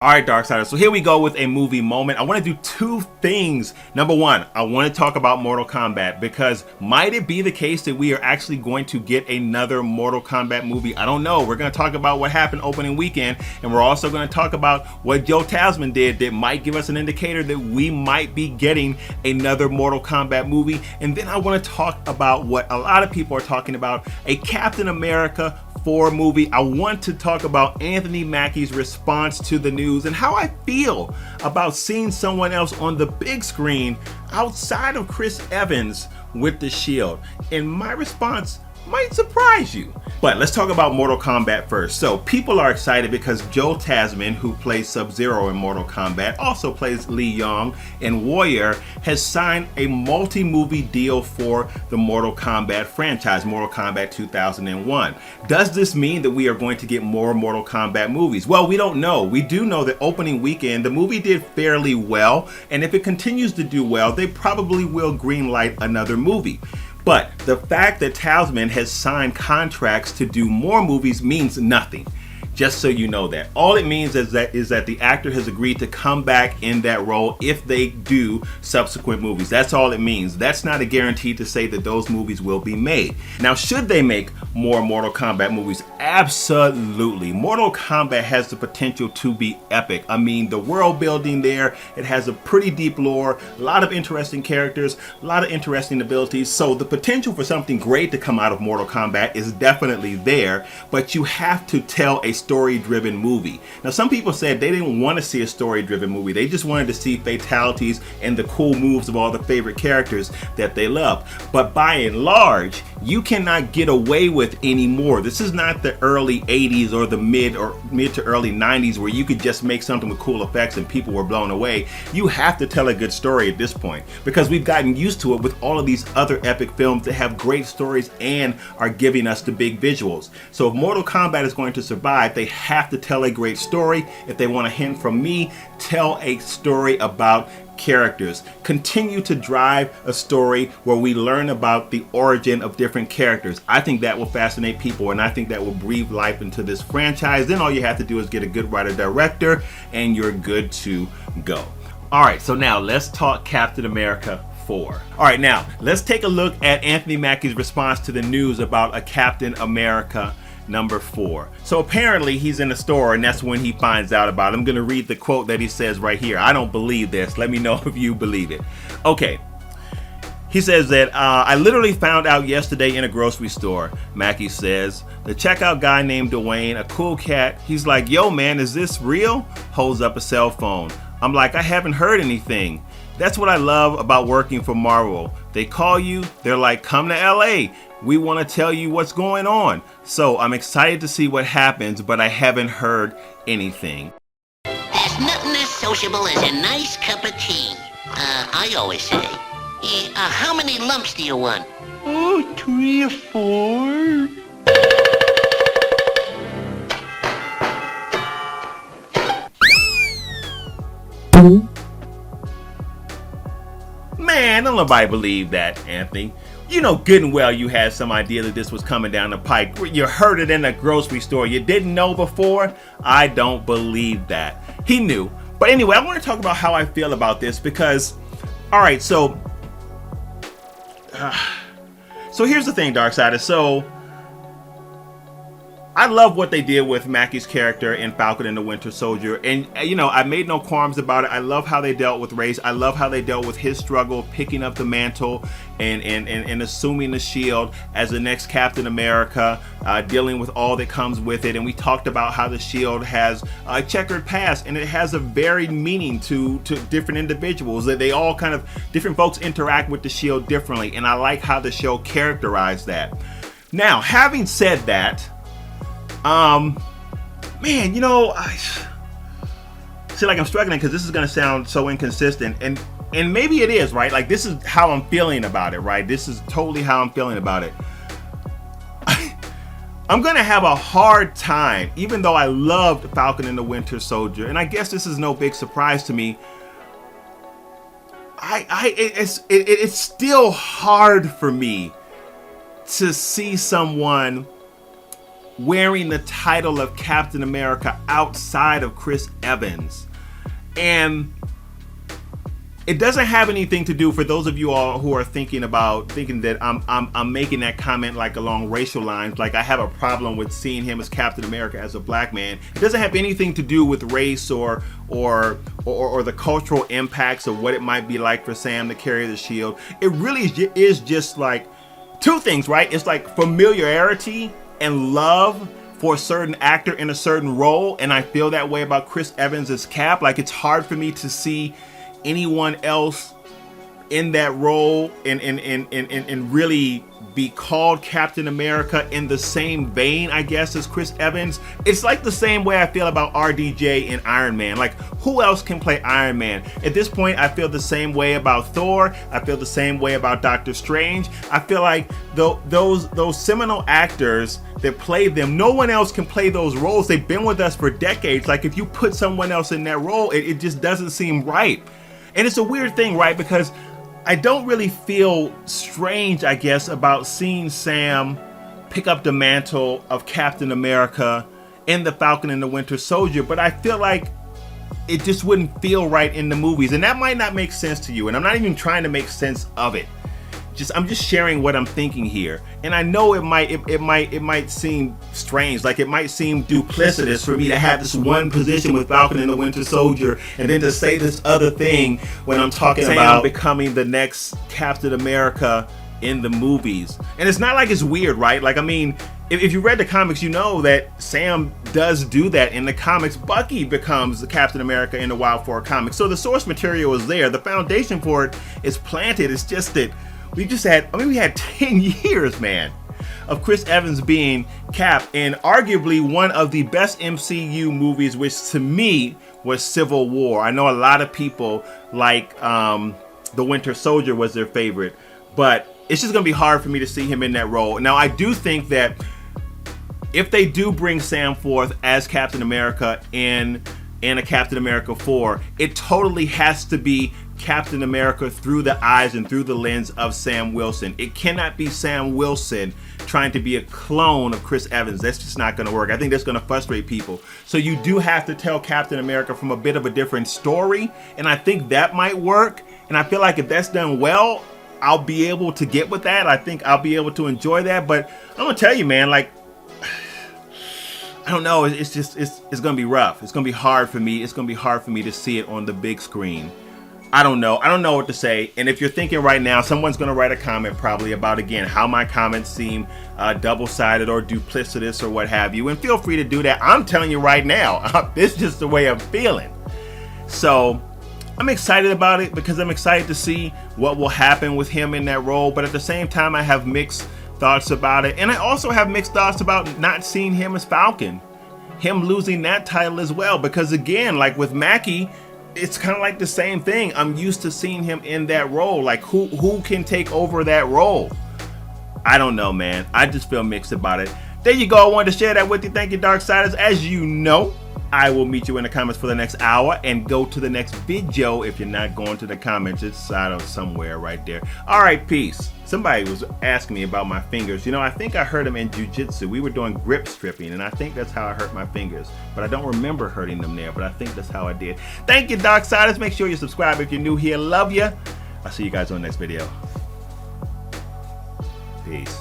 All right, Darksiders. So here we go with a movie moment. I want to do two things. Number one, I want to talk about Mortal Kombat because might it be the case that we are actually going to get another Mortal Kombat movie? I don't know. We're going to talk about what happened opening weekend, and we're also going to talk about what Joe Tasman did that might give us an indicator that we might be getting another Mortal Kombat movie. And then I want to talk about what a lot of people are talking about, a Captain America 4 movie. I want to talk about Anthony Mackie's response to the news and how I feel about seeing someone else on the big screen outside of Chris Evans with the Shield. And my response might surprise you. But let's talk about Mortal Kombat first. So people are excited because Joe Tasman, who plays Sub-Zero in Mortal Kombat, also plays Li Yong in Warrior, has signed a multi-movie deal for the Mortal Kombat franchise, Mortal Kombat 2001. Does this mean that we are going to get more Mortal Kombat movies? Well, we don't know. We do know that opening weekend, the movie did fairly well, and if it continues to do well, they probably will greenlight another movie. But the fact that Tasman has signed contracts to do more movies means nothing. Just so you know that. All it means is that the actor has agreed to come back in that role if they do subsequent movies. That's all it means. That's not a guarantee to say that those movies will be made. Now, should they make more Mortal Kombat movies? Absolutely. Mortal Kombat has the potential to be epic. I mean, the world building there, it has a pretty deep lore, a lot of interesting characters, a lot of interesting abilities. So the potential for something great to come out of Mortal Kombat is definitely there, but you have to tell a story-driven movie. Now, some people said they didn't want to see a story-driven movie. They just wanted to see fatalities and the cool moves of all the favorite characters that they love. But by and large, you cannot get away with anymore. This is not the early 80s or the mid to early 90s where you could just make something with cool effects and people were blown away. You have to tell a good story at this point because we've gotten used to it with all of these other epic films that have great stories and are giving us the big visuals. So if Mortal Kombat is going to survive, they have to tell a great story. If they want a hint from me, tell a story about characters. Continue to drive a story where we learn about the origin of different characters. I think that will fascinate people, and I think that will breathe life into this franchise. Then all you have to do is get a good writer-director, and you're good to go. All right, so now let's talk Captain America 4. All right, now let's take a look at Anthony Mackie's response to the news about a Captain America number 4. So apparently he's in a store and that's when he finds out about it. I'm gonna read the quote that he says right here. I don't believe this. Let me know if you believe it. Okay. He says that, I literally found out yesterday in a grocery store, Mackie says. The checkout guy named Dwayne, a cool cat, he's like, yo man, is this real? Holds up a cell phone. I'm like, I haven't heard anything. That's what I love about working for Marvel. They call you, they're like, come to LA. We want to tell you what's going on. So I'm excited to see what happens, but I haven't heard anything. There's nothing as sociable as a nice cup of tea. I always say, how many lumps do you want? Oh, 3 or 4. Man, don't nobody believe that, Anthony. You know good and well you had some idea that this was coming down the pike. You heard it in a grocery store. You didn't know before? I don't believe that. He knew. But anyway, I want to talk about how I feel about this because, all right, so here's the thing, Darksiders. So I love what they did with Mackie's character in Falcon and the Winter Soldier. And, you know, I made no qualms about it. I love how they dealt with race. I love how they dealt with his struggle picking up the mantle and assuming the shield as the next Captain America, dealing with all that comes with it. And we talked about how the shield has a checkered past and it has a varied meaning to different individuals. That they all kind of, different folks interact with the shield differently. And I like how the show characterized that. Now, having said that, man, you know, I feel like I'm struggling because this is going to sound so inconsistent, and maybe it is, right? Like, this is how I'm feeling about it, right? This is totally how I'm feeling about it. I'm going to have a hard time, even though I loved Falcon and the Winter Soldier, and I guess this is no big surprise to me. It's still hard for me to see someone wearing the title of Captain America outside of Chris Evans. And it doesn't have anything to do, for those of you all who are thinking that I'm making that comment like along racial lines, like I have a problem with seeing him as Captain America as a black man. It doesn't have anything to do with race or the cultural impacts of what it might be like for Sam to carry the shield. It really is just like two things, right? It's like familiarity and love for a certain actor in a certain role, and I feel that way about Chris Evans as Cap. Like, it's hard for me to see anyone else in that role and really be called Captain America in the same vein, I guess, as Chris Evans. It's like the same way I feel about RDJ and Iron Man. Like, who else can play Iron Man? At this point, I feel the same way about Thor. I feel the same way about Doctor Strange. I feel like those seminal actors that play them, no one else can play those roles. They've been with us for decades. Like, if you put someone else in that role, it just doesn't seem right. And it's a weird thing, right? Because I don't really feel strange, I guess, about seeing Sam pick up the mantle of Captain America in The Falcon and the Winter Soldier, but I feel like it just wouldn't feel right in the movies. And that might not make sense to you, and I'm not even trying to make sense of it. I'm just sharing what I'm thinking here. And I know it might seem strange, like it might seem duplicitous for me to have this one position with Falcon and the Winter Soldier and then to say this other thing when I'm talking about becoming the next Captain America in the movies. And it's not like it's weird, right? Like, I mean, if you read the comics, you know that Sam does do that in the comics. Bucky becomes the Captain America in the Wild 4 comics. So the source material is there. The foundation for it is planted. It's just that we had 10 years, man, of Chris Evans being Cap, and arguably one of the best MCU movies, which to me was Civil War. I know a lot of people like The Winter Soldier was their favorite, but it's just going to be hard for me to see him in that role. Now, I do think that if they do bring Sam forth as Captain America in a Captain America 4, it totally has to be Captain America through the eyes and through the lens of Sam Wilson. It cannot be Sam Wilson trying to be a clone of Chris Evans. That's just not going to work. I think that's going to frustrate people. So you do have to tell Captain America from a bit of a different story, and I think that might work. And I feel like if that's done well, I'll be able to get with that. I think I'll be able to enjoy that. But I'm going to tell you, man, like, I don't know. It's going to be rough. It's going to be hard for me. It's going to be hard for me to see it on the big screen. I don't know. I don't know what to say. And if you're thinking right now, someone's going to write a comment probably about, again, how my comments seem double-sided or duplicitous or what have you. And feel free to do that. I'm telling you right now, it's just the way I'm feeling. So I'm excited about it because I'm excited to see what will happen with him in that role. But at the same time, I have mixed thoughts about it. And I also have mixed thoughts about not seeing him as Falcon. Him losing that title as well. Because again, like with Mackie, it's kind of like the same thing. I'm used to seeing him in that role. Like, who can take over that role? I don't know, man. I just feel mixed about it. There you go. I wanted to share that with you. Thank you, Darksiders. As you know, I will meet you in the comments for the next hour and go to the next video. If you're not going to the comments, it's out of somewhere right there. All right, peace. Somebody was asking me about my fingers. You know, I think I hurt them in jiu-jitsu. We were doing grip stripping, and I think that's how I hurt my fingers. But I don't remember hurting them there, but I think that's how I did. Thank you, Darksiders. Make sure you subscribe if you're new here. Love you. I'll see you guys on the next video. Peace.